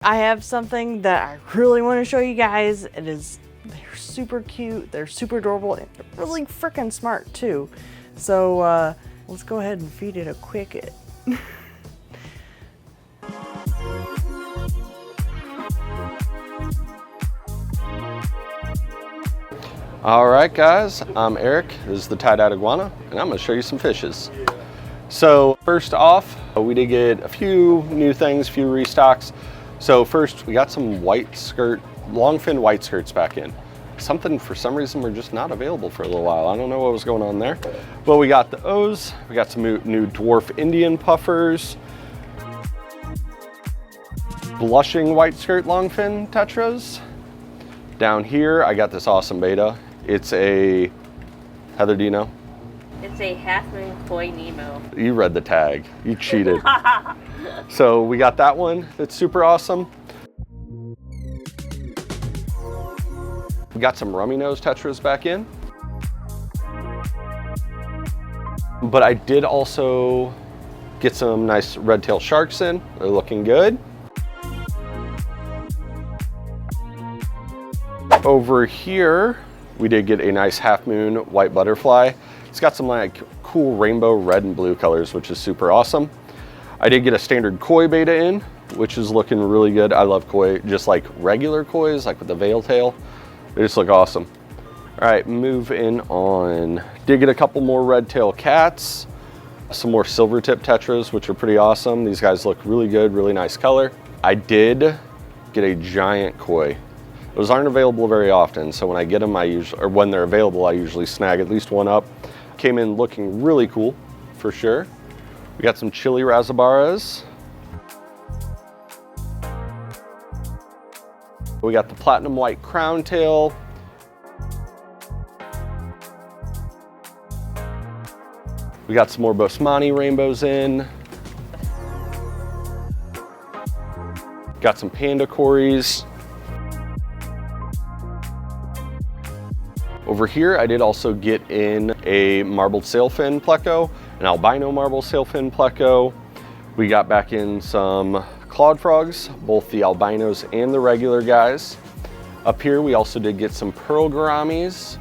I have something that I really want to show you guys. They're super cute, they're super adorable, and they're really freaking smart too. So let's go ahead and feed it a quick. All right, guys, I'm Eric. This is the Tye-Dyed iguana, and I'm going to show you some fishes. So first off, we did get a few new things, a few restocks. So first, we got some white skirt, long-fin white skirts back in. Something, for some reason, were just not available for a little while. I don't know what was going on there. But we got the O's, we got some new dwarf Indian puffers, blushing white skirt long-fin tetras. Down here, I got this awesome beta. It's a, Heather, do you know? It's a half-moon koi Nemo. You read the tag, you cheated. So we got that one, that's super awesome. We got some rummy nose tetras back in. But I did also get some nice red tail sharks in. They're looking good. Over here, we did get a nice half moon white butterfly. It's got some like cool rainbow red and blue colors, which is super awesome. I did get a standard koi beta in, which is looking really good. I love koi, just like regular kois, like with the veil tail. They just look awesome. All right, moving on. Did get a couple more red tail cats, some more silver tip tetras, which are pretty awesome. These guys look really good, really nice color. I did get a giant koi. Those aren't available very often, so when I get them, when they're available, I usually snag at least one up. Came in looking really cool, for sure. We got some chili razabaras. We got the platinum white crown tail. We got some more Bosmani rainbows in. Got some panda cories. Over here, I did also get in a marbled sailfin pleco, an albino marbled sailfin pleco. We got back in some clawed frogs, both the albinos and the regular guys. Up here, we also did get some pearl gouramis.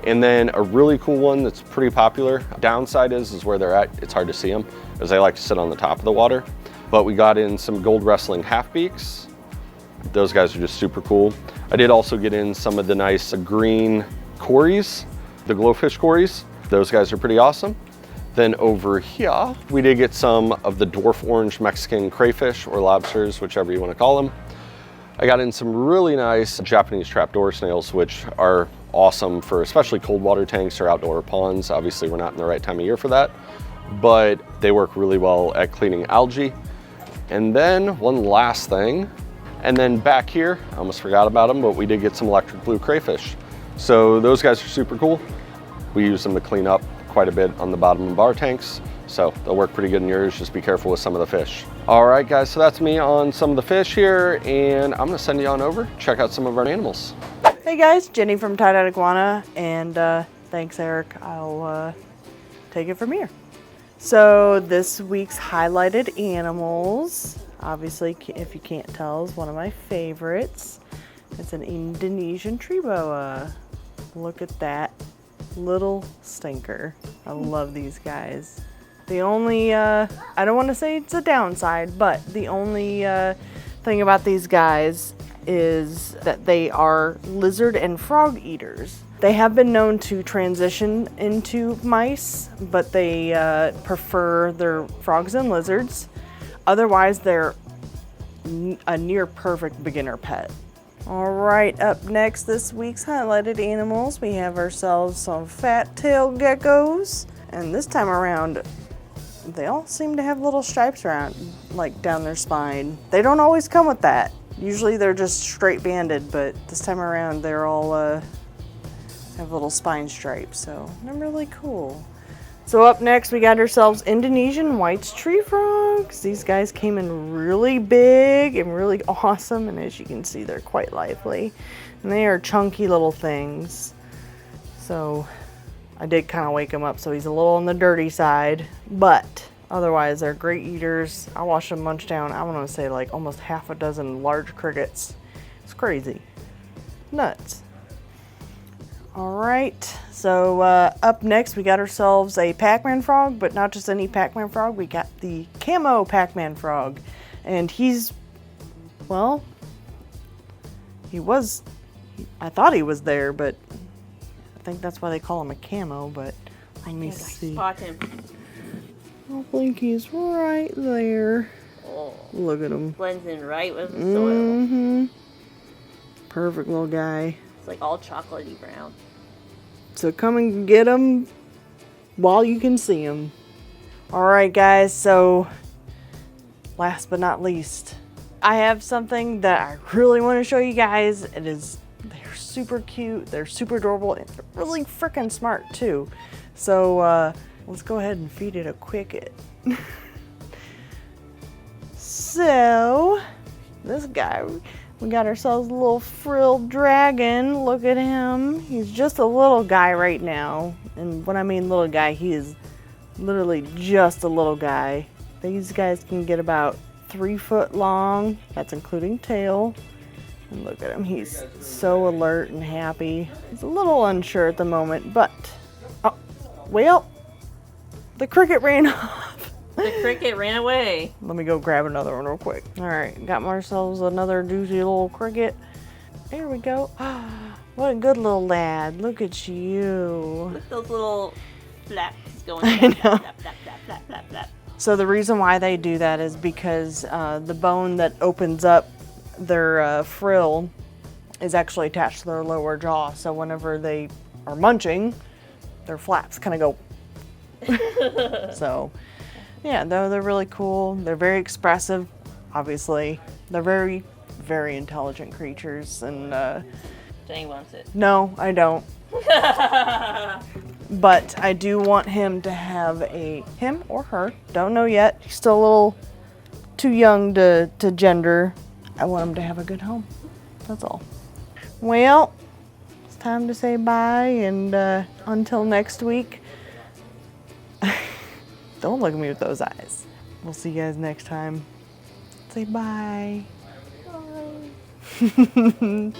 And then a really cool one that's pretty popular. Downside is where they're at, it's hard to see them, as they like to sit on the top of the water. But we got in some gold Wrestling Halfbeaks. Those guys are just super cool. I did also get in some of the nice green cories, the glowfish cories. Those guys are pretty awesome. Then over here, we did get some of the dwarf orange Mexican crayfish or lobsters, whichever you want to call them. I got in some really nice Japanese trapdoor snails, which are awesome for especially cold water tanks or outdoor ponds. Obviously, we're not in the right time of year for that, but they work really well at cleaning algae. And then one last thing. And then back here, I almost forgot about them, but we did get some electric blue crayfish. So those guys are super cool. We use them to clean up quite a bit on the bottom of our tanks. So they'll work pretty good in yours. Just be careful with some of the fish. All right, guys, so that's me on some of the fish here, and I'm gonna send you on over, check out some of our animals. Hey guys, Jenny from Tye-Dyed Iguana, and thanks Eric. I'll take it from here. So this week's highlighted animals, obviously, if you can't tell, is one of my favorites. It's an Indonesian tree boa. Look at that little stinker. I love these guys. The only, I don't want to say it's a downside, but the only thing about these guys is that they are lizard and frog eaters. They have been known to transition into mice, but they prefer their frogs and lizards. Otherwise, they're a near perfect beginner pet. All right, up next, this week's highlighted animals, we have ourselves some fat tail geckos. And this time around, they all seem to have little stripes around, like down their spine. They don't always come with that. Usually they're just straight banded, but this time around they're all have little spine stripes, so they're really cool. So up next, we got ourselves Indonesian white tree frogs. These guys came in really big and really awesome, and as you can see, they're quite lively. And they are chunky little things. So I did kind of wake him up, so he's a little on the dirty side, but Otherwise, they're great eaters. I watched them munch down, I want to say like almost half a dozen large crickets. It's crazy. Nuts. All right, so up next we got ourselves a Pac-Man frog, but not just any Pac-Man frog. We got the camo Pac-Man frog. And he's, well, I thought he was there, but I think that's why they call him a camo, but let me see. Spot him. I think he's right there. Oh, Look at him. blends in right with the soil. Mm-hmm. Perfect little guy. It's like all chocolatey brown. So come and get him while you can see him. All right, guys, so last but not least, I have something that I really want to show you guys. They're super cute, they're super adorable, and they're really freaking smart too. So let's go ahead and feed it a Quicket. So this guy, we got ourselves a little frilled dragon. Look at him. He's just a little guy right now. And when I mean little guy, he is literally just a little guy. These guys can get about 3 foot long. That's including tail. And look at him. He's so alert and happy. He's a little unsure at the moment, but oh, well, the cricket ran off. The cricket ran away. Let me go grab another one real quick. All right, got ourselves another doozy little cricket. There we go. What a good little lad. Look at you. Look at those little flaps going. I know. Flap, flap, flap, flap, flap, flap. So the reason why they do that is because the bone that opens up their frill is actually attached to their lower jaw. So whenever they are munching, their flaps kind of go. So yeah, they're really cool. They're very expressive, obviously. They're very, very intelligent creatures. And Jenny wants it. no, I don't. But I do want him to have him or her, don't know yet. He's still a little too young to gender. I want him to have a good home. That's all. Well, it's time to say bye, and until next week. Don't look at me with those eyes. We'll see you guys next time. Say bye. Bye.